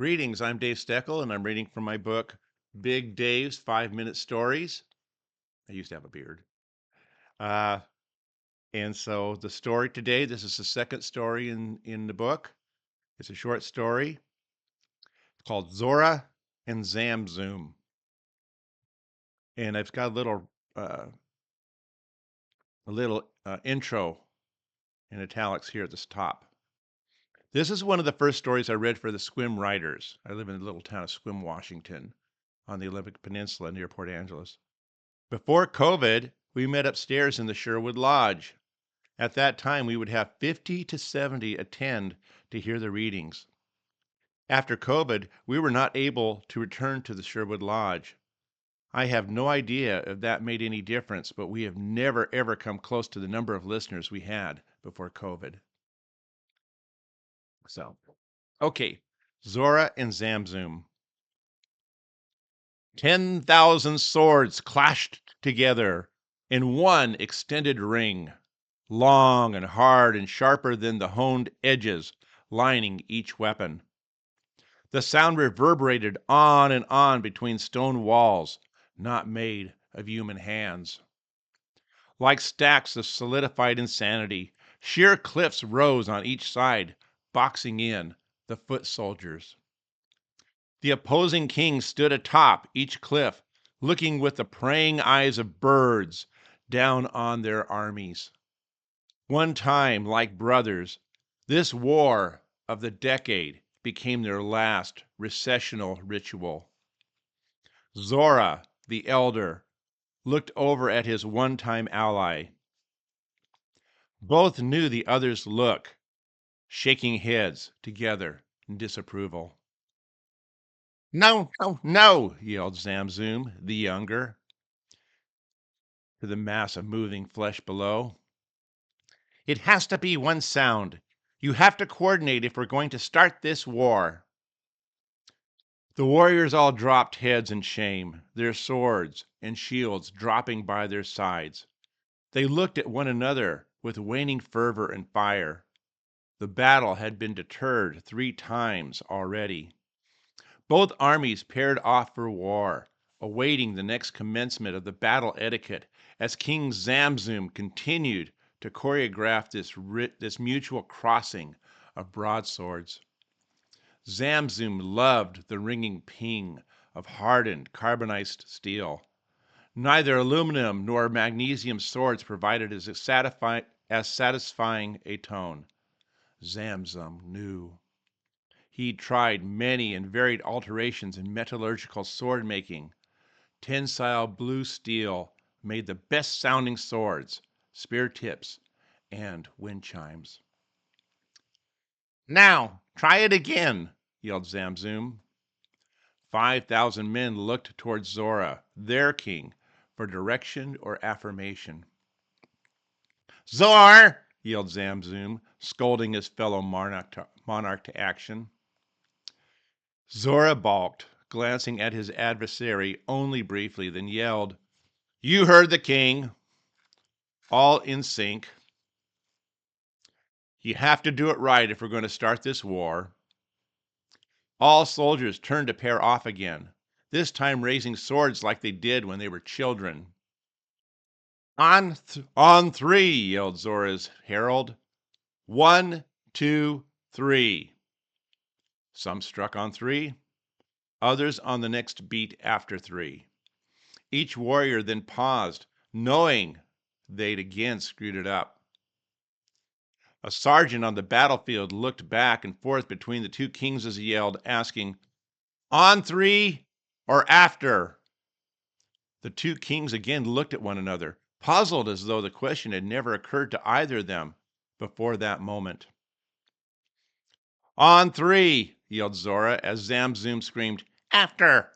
Greetings, I'm Dave Stoeckl, and I'm reading from my book, Big Dave's 5-Minute Stories. I used to have a beard. Uh, and so the story today, this is the second story in the book. It's a short story called Zorah and Zamzum. And I've got a little intro in italics here at the top. This is one of the first stories I read for the Swim writers. I live in the little town of Swim, Washington, on the Olympic Peninsula near Port Angeles. Before COVID, we met upstairs in the Sherwood Lodge. At that time, we would have 50 to 70 attend to hear the readings. After COVID, we were not able to return to the Sherwood Lodge. I have no idea if that made any difference, but we have never ever come close to the number of listeners we had before COVID. So, okay, Zorah and Zamzum. 10,000 swords clashed together in one extended ring, long and hard and sharper than the honed edges lining each weapon. The sound reverberated on and on between stone walls not made of human hands. Like stacks of solidified insanity, sheer cliffs rose on each side, boxing in the foot soldiers. The opposing kings stood atop each cliff, looking with the praying eyes of birds down on their armies. One time, like brothers, this war of the decade became their last recessional ritual. Zorah, the elder, looked over at his one-time ally. Both knew the other's look, shaking heads together in disapproval. No, no, no, yelled Zamzum, the younger, to the mass of moving flesh below. It has to be one sound. You have to coordinate if we're going to start this war. The warriors all dropped heads in shame, their swords and shields dropping by their sides. They looked at one another with waning fervor and fire. The battle had been deterred 3 times already. Both armies paired off for war, awaiting the next commencement of the battle etiquette as King Zamzum continued to choreograph this mutual crossing of broadswords. Zamzum loved the ringing ping of hardened carbonized steel. Neither aluminum nor magnesium swords provided as satisfying a tone. Zamzum knew. He'd tried many and varied alterations in metallurgical sword making. Tensile blue steel made the best sounding swords, spear tips, and wind chimes. Now, try it again, yelled Zamzum. 5,000 men looked towards Zorah, their king, for direction or affirmation. Zor! Yelled Zamzum, scolding his fellow monarch to action. Zorah balked, glancing at his adversary only briefly, then yelled, You heard the king. All in sync. You have to do it right if we're going to start this war. All soldiers turned to pair off again, this time raising swords like they did when they were children. On 3, yelled Zorah's herald. 1, 2, 3. Some struck on 3, others on the next beat after 3. Each warrior then paused, knowing they'd again screwed it up. A sergeant on the battlefield looked back and forth between the 2 kings as he yelled, asking, On 3 or after? The 2 kings again looked at one another, puzzled as though the question had never occurred to either of them before that moment. On 3, yelled Zorah as Zamzum screamed, After!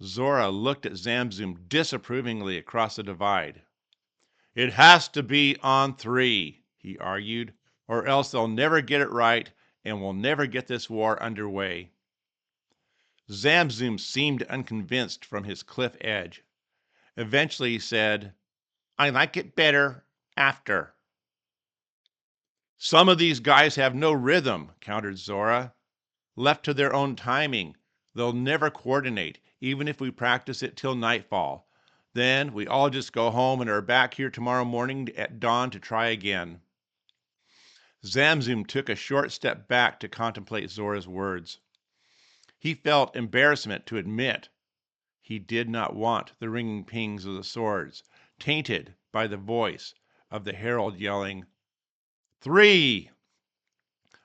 Zorah looked at Zamzum disapprovingly across the divide. It has to be on 3, he argued, or else they'll never get it right and we'll never get this war underway. Zamzum seemed unconvinced from his cliff edge. Eventually he said, I like it better after. Some of these guys have no rhythm, countered Zorah. Left to their own timing, they'll never coordinate, even if we practice it till nightfall. Then we all just go home and are back here tomorrow morning at dawn to try again." Zamzum took a short step back to contemplate Zorah's words. He felt embarrassment to admit he did not want the ringing pings of the swords, tainted by the voice of the herald yelling, "3!"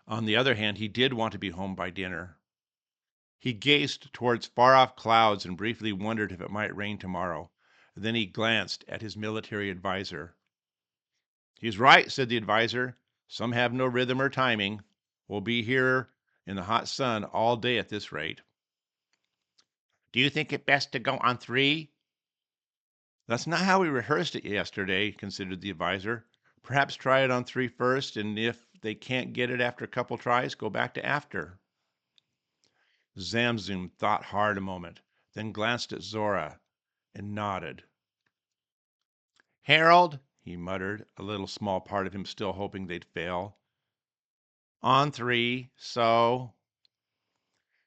On the other hand, he did want to be home by dinner. He gazed towards far-off clouds and briefly wondered if it might rain tomorrow. Then he glanced at his military advisor. "He's right," said the advisor. "Some have no rhythm or timing. We'll be here in the hot sun all day at this rate." "Do you think it best to go on 3?" "That's not how we rehearsed it yesterday," considered the advisor. "Perhaps try it on 3 first, and if they can't get it after a couple tries, go back to after." Zamzum thought hard a moment, then glanced at Zorah and nodded. "Harold," he muttered, a little small part of him still hoping they'd fail. "On 3, so."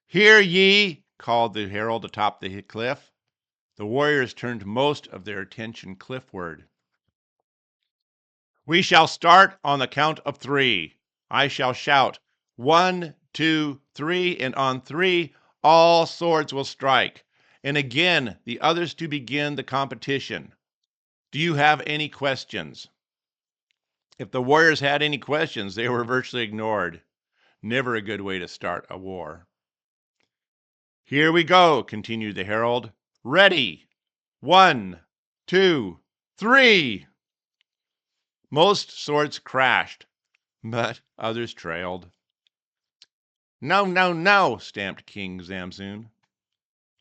"Hear ye!" called the herald atop the cliff. The warriors turned most of their attention cliffward. "We shall start on the count of 3. I shall shout 1, 2, 3, and on 3 all swords will strike, and again the others to begin the competition. Do you have any questions?" If the warriors had any questions, they were virtually ignored. Never a good way to start a war. "Here we go," continued the herald. "Ready! 1, 2, 3!" Most swords crashed, but others trailed. "No, no, no!" stamped King Zamzum.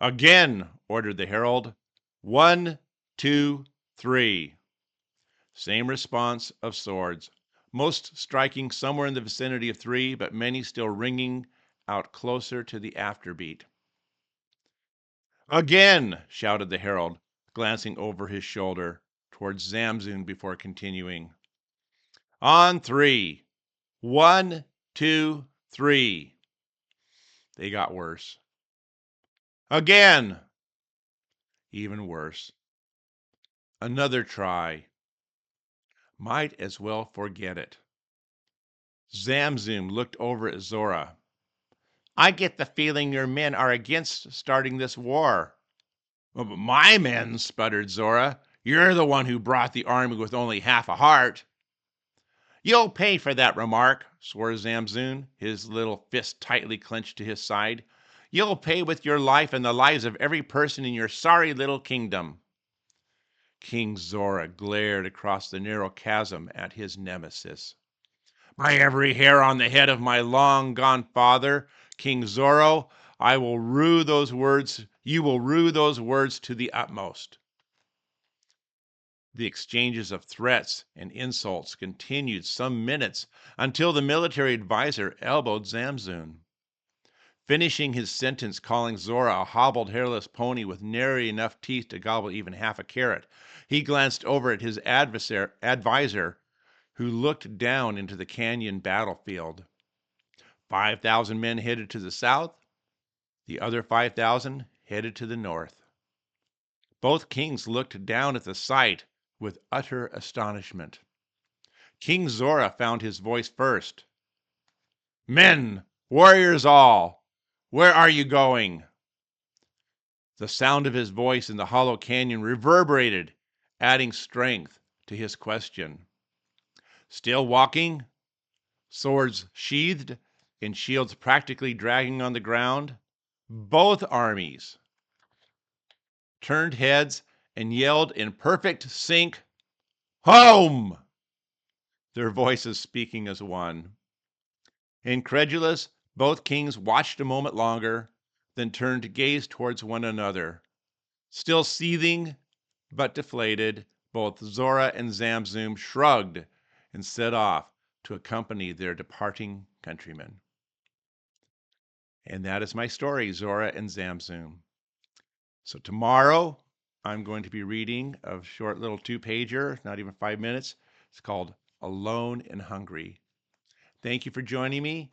"Again!" ordered the herald. 1, 2, 3. Same response of swords, most striking somewhere in the vicinity of 3, but many still ringing out closer to the afterbeat. "Again!" shouted the herald, glancing over his shoulder towards Zamzum before continuing. "On 3. 1, 2, 3." They got worse. "Again!" Even worse. Another try. Might as well forget it. Zamzum looked over at Zorah. "I get the feeling your men are against starting this war." "Well, but my men," sputtered Zorah. "You're the one who brought the army with only half a heart." "You'll pay for that remark," swore Zamzum, his little fist tightly clenched to his side. "You'll pay with your life and the lives of every person in your sorry little kingdom." King Zorah glared across the narrow chasm at his nemesis. "By every hair on the head of my long-gone father, King Zorro, I will rue those words. You will rue those words to the utmost." The exchanges of threats and insults continued some minutes until the military advisor elbowed Zamzum. Finishing his sentence calling Zorah a hobbled hairless pony with nary enough teeth to gobble even half a carrot, he glanced over at his advisor, who looked down into the canyon battlefield. 5,000 men headed to the south, the other 5,000 headed to the north. Both kings looked down at the sight with utter astonishment. King Zorah found his voice first. "Men, warriors all, where are you going?" The sound of his voice in the hollow canyon reverberated, adding strength to his question. Still walking, swords sheathed and shields practically dragging on the ground, both armies turned heads and yelled in perfect sync, "Home!" their voices speaking as one. Incredulous, both kings watched a moment longer, then turned to gaze towards one another. Still seething, but deflated, both Zorah and Zamzum shrugged and set off to accompany their departing countrymen. And that is my story, Zorah and Zamzum. So tomorrow, I'm going to be reading a short little 2-pager, not even 5 minutes. It's called Alone and Hungry. Thank you for joining me.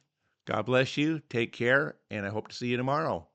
God bless you. Take care, and I hope to see you tomorrow.